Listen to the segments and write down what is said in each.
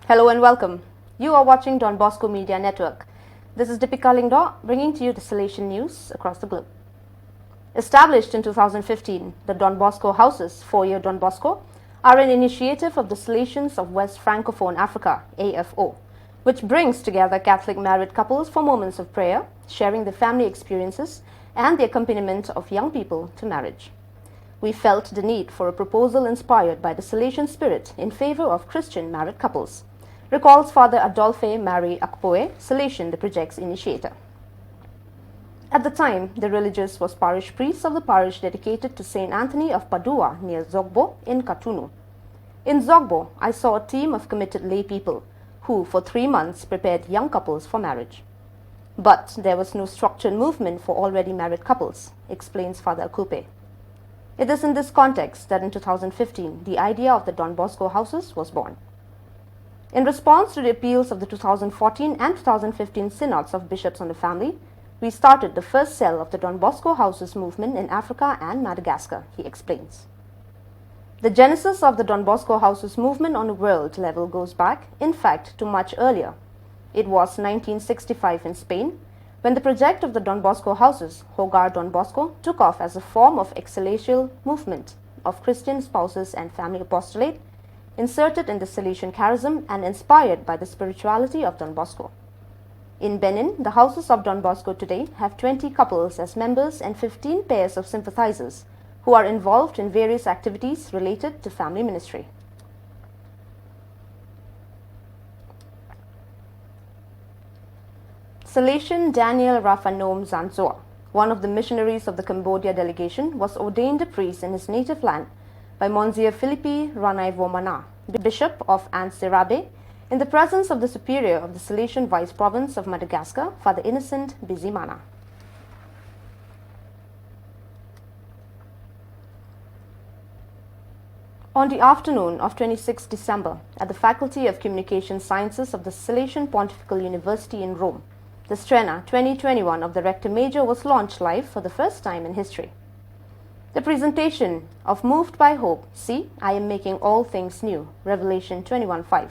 Hello and welcome. You are watching Don Bosco Media Network. This is Deepika Lingdo bringing to you the Salesian news across the globe. Established in 2015, the Don Bosco Houses, 4-year Don Bosco, are an initiative of the Salesians of West Francophone Africa, AFO, which brings together Catholic married couples for moments of prayer, sharing their family experiences and the accompaniment of young people to marriage. We felt the need for a proposal inspired by the Salesian spirit in favor of Christian married couples, recalls Father Adolphe Marie Akpoe, Salesian, the project's initiator. At the time, the religious was parish priest of the parish dedicated to Saint Anthony of Padua near Zogbo in Cotonou. In Zogbo, I saw a team of committed lay people who, for 3 months, prepared young couples for marriage. But there was no structured movement for already married couples, explains Father Akpoe. It is in this context that in 2015, the idea of the Don Bosco Houses was born. In response to the appeals of the 2014 and 2015 synods of bishops on the family, we started the first cell of the Don Bosco Houses movement in Africa and Madagascar, he explains. The genesis of the Don Bosco Houses movement on a world level goes back, in fact, to much earlier. It was 1965 in Spain, when the project of the Don Bosco Houses, Hogar Don Bosco, took off as a form of ecclesial movement of Christian spouses and family apostolate, inserted in the Salesian charism and inspired by the spirituality of Don Bosco. In Benin, the Houses of Don Bosco today have 20 couples as members and 15 pairs of sympathizers who are involved in various activities related to family ministry. Salesian Daniel Rafanom Zanzoa, one of the missionaries of the Cambodia delegation, was ordained a priest in his native land by Monsieur Philippi Ranaivomana, Bishop of Ansirabe, in the presence of the Superior of the Salesian Vice Province of Madagascar, Father Innocent Bizimana. On the afternoon of 26 December, at the Faculty of Communication Sciences of the Salesian Pontifical University in Rome, the Strena 2021 of the Rector Major was launched live for the first time in history. The presentation of Moved by Hope, See, I Am Making All Things New, Revelation 21:5,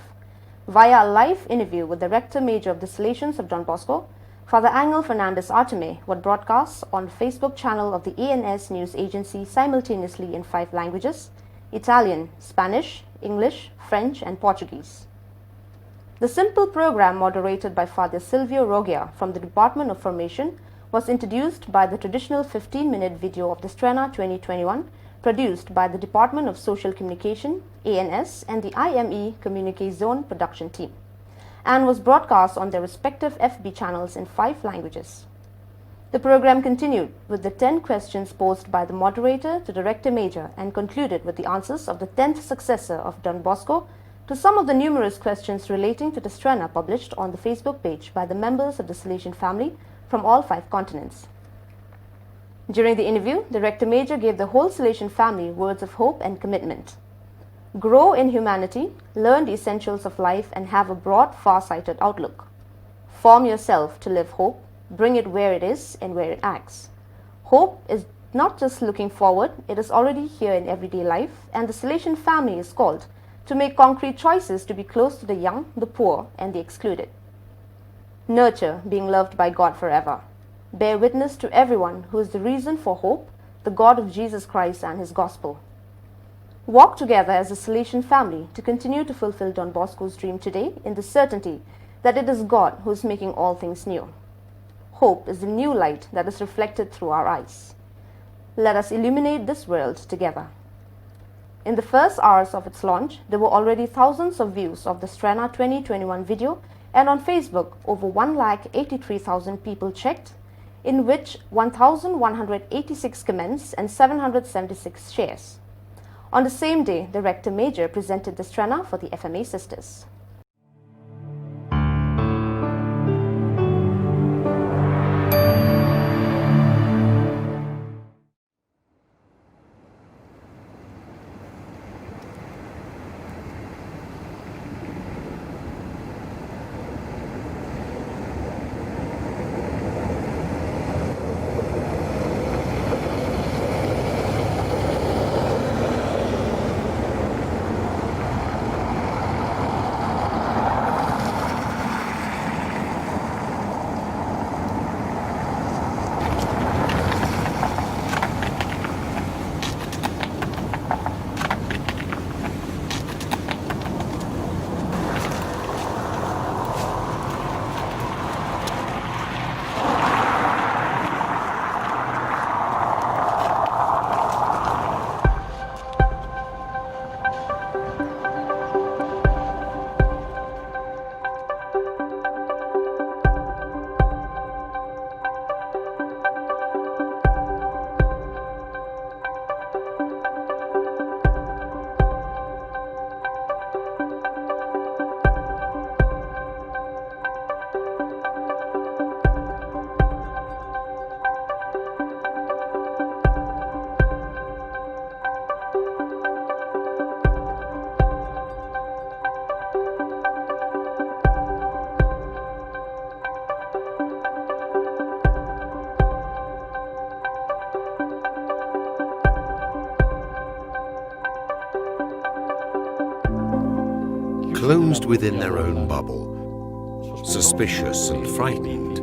via a live interview with the Rector Major of the Salesians of Don Bosco, Father Angel Fernandez Artime, was broadcast on the Facebook channel of the ANS News Agency simultaneously in 5 languages: Italian, Spanish, English, French, and Portuguese. The simple program, moderated by Father Silvio Rogia from the Department of Formation, was introduced by the traditional 15-minute video of the Strena 2021, produced by the Department of Social Communication, ANS, and the IME Communique Zone production team, and was broadcast on their respective FB channels in 5 languages. The program continued with the 10 questions posed by the moderator to the Rector Major and concluded with the answers of the 10th successor of Don Bosco to some of the numerous questions relating to the Strena published on the Facebook page by the members of the Salesian family from all 5 continents. During the interview, the Rector Major gave the whole Salesian family words of hope and commitment. Grow in humanity, learn the essentials of life, and have a broad, far-sighted outlook. Form yourself to live hope, bring it where it is and where it acts. Hope is not just looking forward, it is already here in everyday life, and the Salesian family is called to make concrete choices to be close to the young, the poor, and the excluded. Nurture being loved by God forever. Bear witness to everyone who is the reason for hope, the God of Jesus Christ and His Gospel. Walk together as a Salesian family to continue to fulfill Don Bosco's dream today in the certainty that it is God who is making all things new. Hope is the new light that is reflected through our eyes. Let us illuminate this world together. In the first hours of its launch, there were already thousands of views of the Strena 2021 video, and on Facebook, over 183,000 people checked, in which 1,186 comments and 776 shares. On the same day, the Rector Major presented the Strena for the FMA sisters. closed within their own bubble, suspicious and frightened.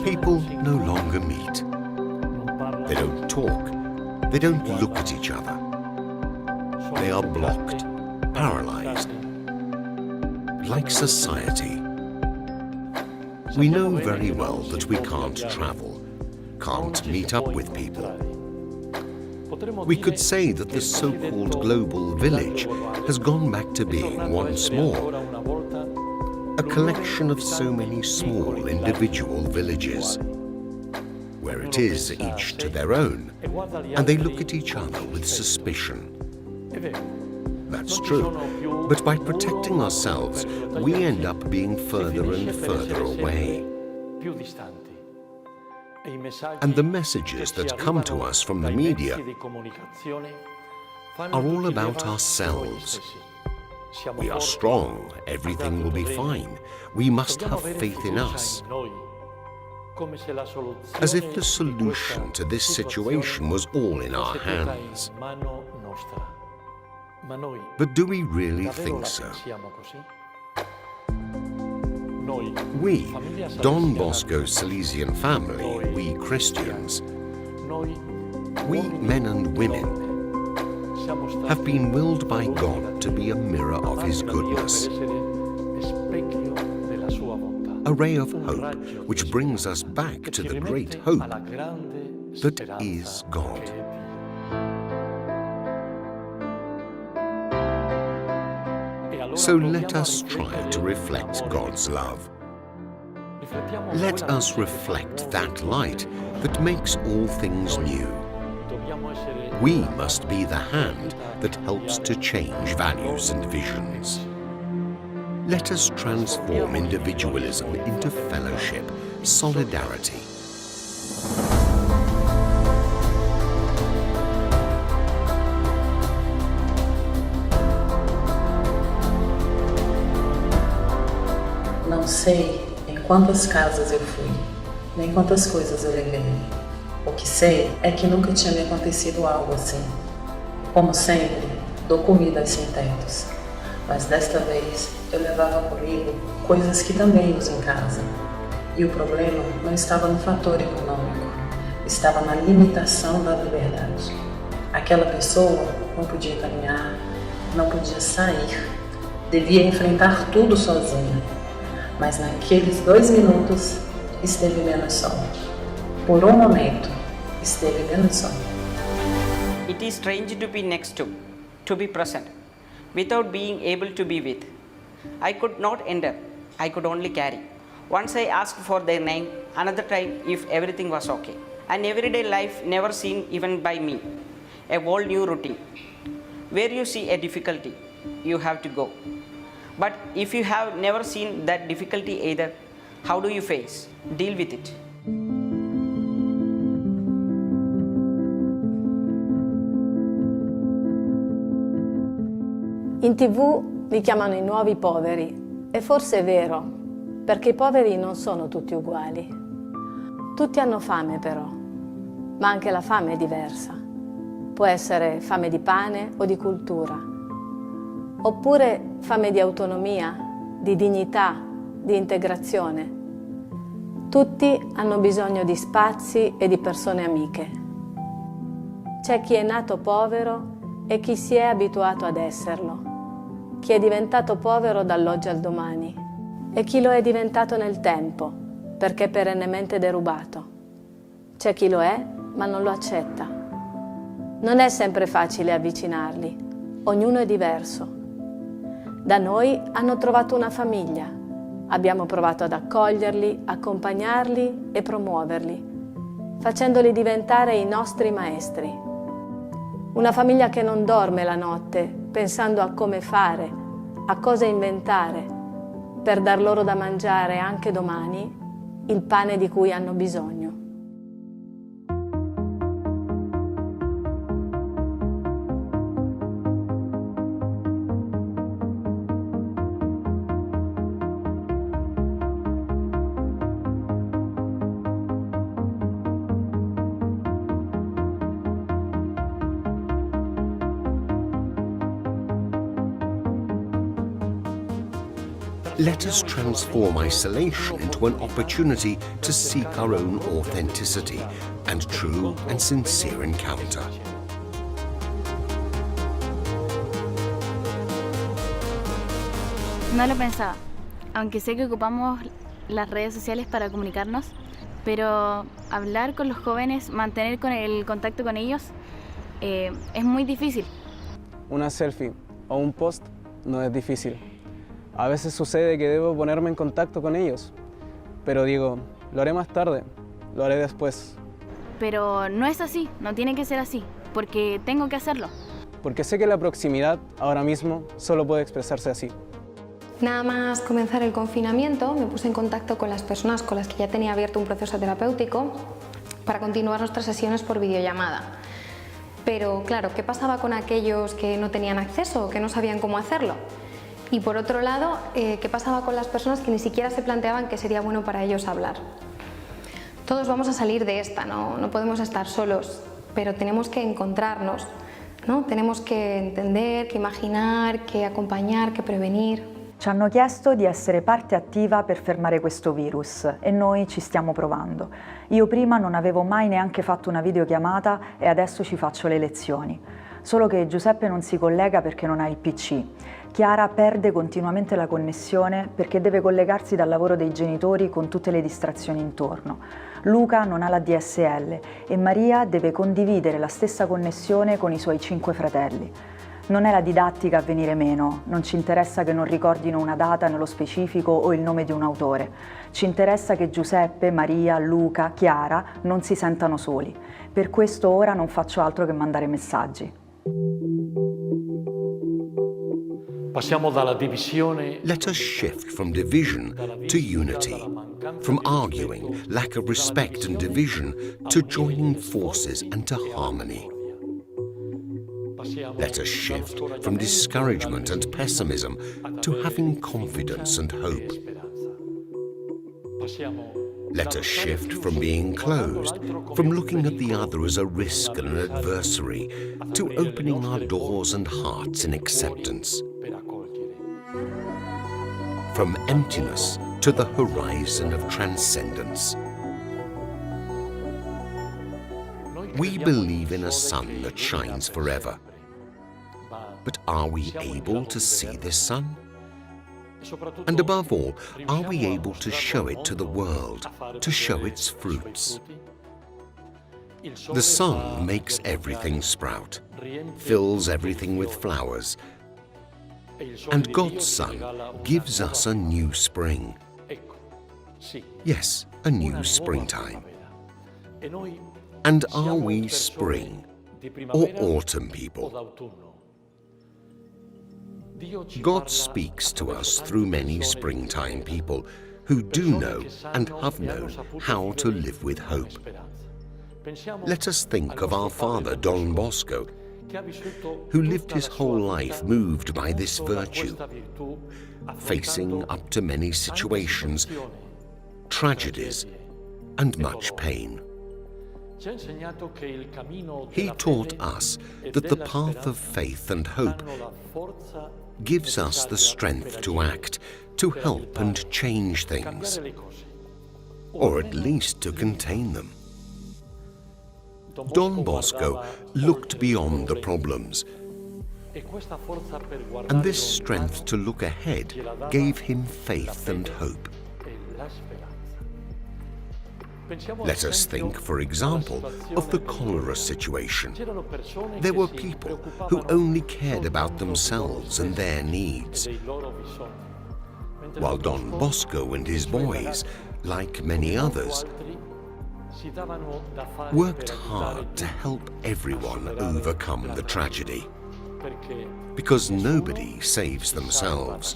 People no longer meet. They don't talk. They don't look at each other. They are blocked, paralyzed. Like society. We know very well that we can't travel, can't meet up with people. We could say that the so-called global village has gone back to being once more a collection of so many small individual villages, where it is each to their own, and they look at each other with suspicion. That's true, but by protecting ourselves, we end up being further and further away. And the messages that come to us from the media are all about ourselves. We are strong, everything will be fine, we must have faith in us. As if the solution to this situation was all in our hands. But do we really think so? We, Don Bosco's Salesian family, we Christians, we men and women, have been willed by God to be a mirror of His goodness, a ray of hope which brings us back to the great hope that is God. So let us try to reflect God's love. Let us reflect that light that makes all things new. We must be the hand that helps to change values and visions. Let us transform individualism into fellowship, solidarity. Não sei em quantas casas eu fui, nem quantas coisas eu levei. O que sei é que nunca tinha me acontecido algo assim. Como sempre, dou comida aos sem-tetos, mas desta vez eu levava comigo coisas que também uso em casa. E o problema não estava no fator econômico, estava na limitação da liberdade. Aquela pessoa não podia caminhar, não podia sair, devia enfrentar tudo sozinha. Mas naqueles 2 minutos esteve menos só. Por momento, esteve menos só. It is strange to be next to be present, without being able to be with. I could not enter, I could only carry. Once I asked for their name, another time if everything was okay. An everyday life never seen even by me, a whole new routine. Where you see a difficulty, you have to go. But if you have never seen that difficulty either, how do you face, deal with it? In TV li chiamano i nuovi poveri, e forse è vero, perché i poveri non sono tutti uguali. Tutti hanno fame però, ma anche la fame è diversa. Può essere fame di pane o di cultura, oppure fame di autonomia, di dignità, di integrazione. Tutti hanno bisogno di spazi e di persone amiche. C'è chi è nato povero e chi si è abituato ad esserlo, chi è diventato povero dall'oggi al domani e chi lo è diventato nel tempo perché è perennemente derubato. C'è chi lo è ma non lo accetta. Non è sempre facile avvicinarli, ognuno è diverso. Da noi hanno trovato una famiglia, abbiamo provato ad accoglierli, accompagnarli e promuoverli, facendoli diventare i nostri maestri. Una famiglia che non dorme la notte pensando a come fare, a cosa inventare, per dar loro da mangiare anche domani il pane di cui hanno bisogno. Let us transform isolation into an opportunity to seek our own authenticity and true and sincere encounter. No lo pensaba, aunque sé que ocupamos las redes sociales para comunicarnos, pero hablar con los jóvenes, mantener el contacto con ellos, es muy difícil. Una selfie o un post no es difícil. A veces sucede que debo ponerme en contacto con ellos, pero digo, lo haré más tarde, lo haré después. Pero no es así, no tiene que ser así, porque tengo que hacerlo. Porque sé que la proximidad, ahora mismo, solo puede expresarse así. Nada más comenzar el confinamiento, me puse en contacto con las personas con las que ya tenía abierto un proceso terapéutico para continuar nuestras sesiones por videollamada. Pero claro, ¿qué pasaba con aquellos que no tenían acceso o que no sabían cómo hacerlo? Y por otro lado, ¿qué pasaba con las personas que ni siquiera se planteaban que sería bueno para ellos hablar? Todos vamos a salir de esta, no podemos estar solos, pero tenemos que encontrarnos, ¿no? Tenemos que entender, que imaginar, que acompañar, que prevenir. Ci hanno chiesto di essere parte attiva per fermare questo virus e noi ci stiamo provando. Io prima non avevo mai neanche fatto una videochiamata e adesso ci faccio le lezioni. Solo che Giuseppe non si collega perché non ha il PC. Chiara perde continuamente la connessione perché deve collegarsi dal lavoro dei genitori con tutte le distrazioni intorno. Luca non ha la DSL e Maria deve condividere la stessa connessione con i suoi 5 fratelli. Non è la didattica a venire meno, non ci interessa che non ricordino una data nello specifico o il nome di un autore. Ci interessa che Giuseppe, Maria, Luca, Chiara non si sentano soli. Per questo ora non faccio altro che mandare messaggi. Passiamo dalla divisione. Let us shift from division to unity, from arguing, lack of respect and division, to joining forces and to harmony. Let us shift from discouragement and pessimism to having confidence and hope. Let us shift from being closed, from looking at the other as a risk and an adversary, to opening our doors and hearts in acceptance. From emptiness to the horizon of transcendence. We believe in a sun that shines forever. But are we able to see this sun? And above all, are we able to show it to the world, to show its fruits? The sun makes everything sprout, fills everything with flowers, and God's Son gives us a new spring. Yes, a new springtime. And are we spring or autumn people? God speaks to us through many springtime people who do know and have known how to live with hope. Let us think of our father Don Bosco, who lived his whole life moved by this virtue, facing up to many situations, tragedies, and much pain. He taught us that the path of faith and hope gives us the strength to act, to help and change things, or at least to contain them. Don Bosco looked beyond the problems, and this strength to look ahead gave him faith and hope. Let us think, for example, of the cholera situation. There were people who only cared about themselves and their needs, while Don Bosco and his boys, like many others, worked hard to help everyone overcome the tragedy, because nobody saves themselves.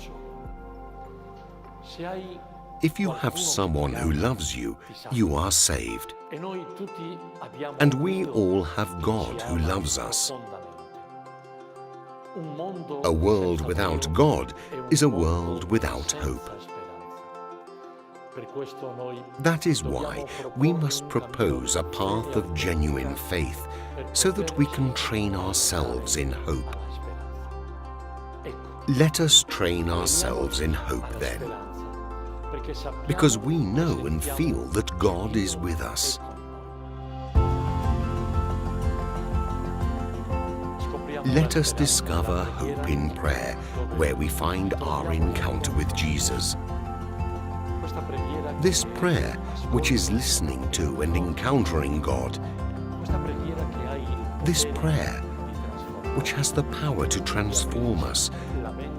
If you have someone who loves you, you are saved. And we all have God who loves us. A world without God is a world without hope. That is why we must propose a path of genuine faith, so that we can train ourselves in hope. Let us train ourselves in hope then, because we know and feel that God is with us. Let us discover hope in prayer, where we find our encounter with Jesus. This prayer, which is listening to and encountering God, this prayer, which has the power to transform us,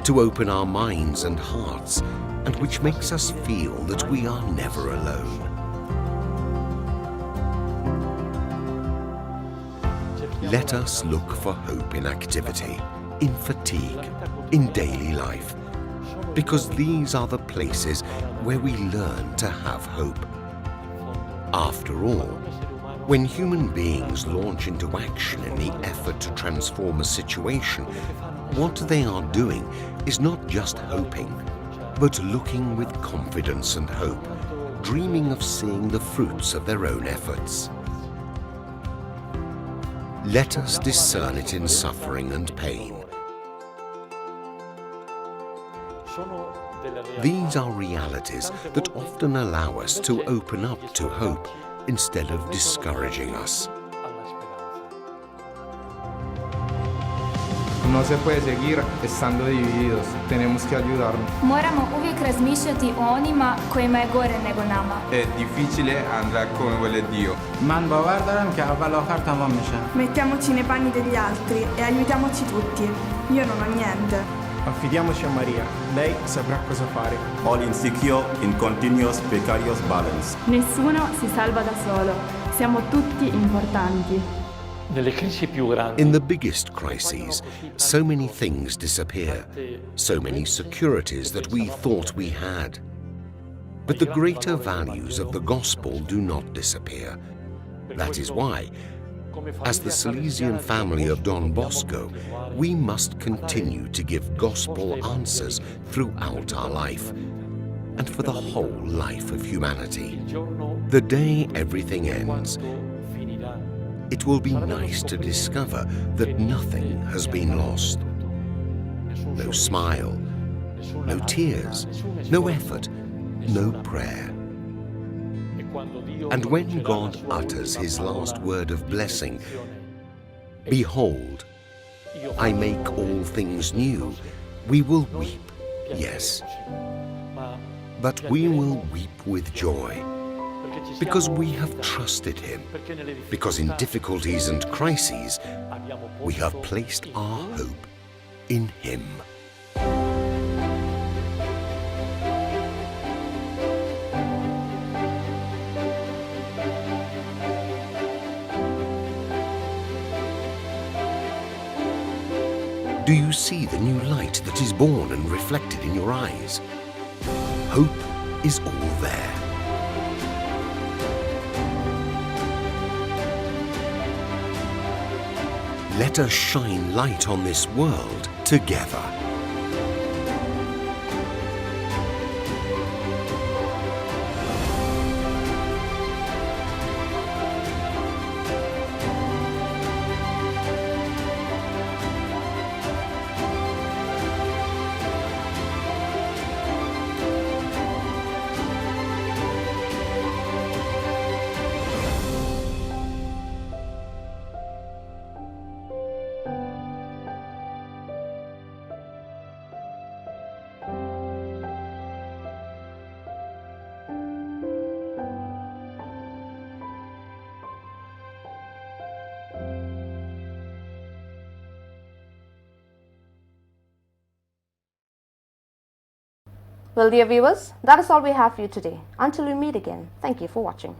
to open our minds and hearts, and which makes us feel that we are never alone. Let us look for hope in activity, in fatigue, in daily life, because these are the places where we learn to have hope. After all, when human beings launch into action in the effort to transform a situation, what they are doing is not just hoping, but looking with confidence and hope, dreaming of seeing the fruits of their own efforts. Let us discern it in suffering and pain. These are realities that often allow us to open up to hope instead of discouraging us. No se puede seguir estando divididos. Tenemos que ayudarnos. Moramo uvijek razmišljati o onima kojima je gore nego nama. È difficile andare come vuole Dio. من باور دارم که اول آخر تمام میشه. Mettiamoci nei panni degli altri e aiutiamoci tutti. Io non ho niente. Affidiamoci a Maria. Lei saprà cosa fare. All insecure in continuous precarious balance. Nessuno si salva da solo. Siamo tutti importanti. In the biggest crises, so many things disappear, so many securities that we thought we had. But the greater values of the gospel do not disappear. That is why, as the Salesian family of Don Bosco, we must continue to give gospel answers throughout our life, and for the whole life of humanity. The day everything ends, it will be nice to discover that nothing has been lost. No smile, no tears, no effort, no prayer. And when God utters his last word of blessing, "Behold, I make all things new," we will weep, yes. But we will weep with joy, because we have trusted him, because in difficulties and crises, we have placed our hope in him. Do you see the new light that is born and reflected in your eyes? Hope is all there. Let us shine light on this world together. Well, dear viewers, that is all we have for you today. Until we meet again, thank you for watching.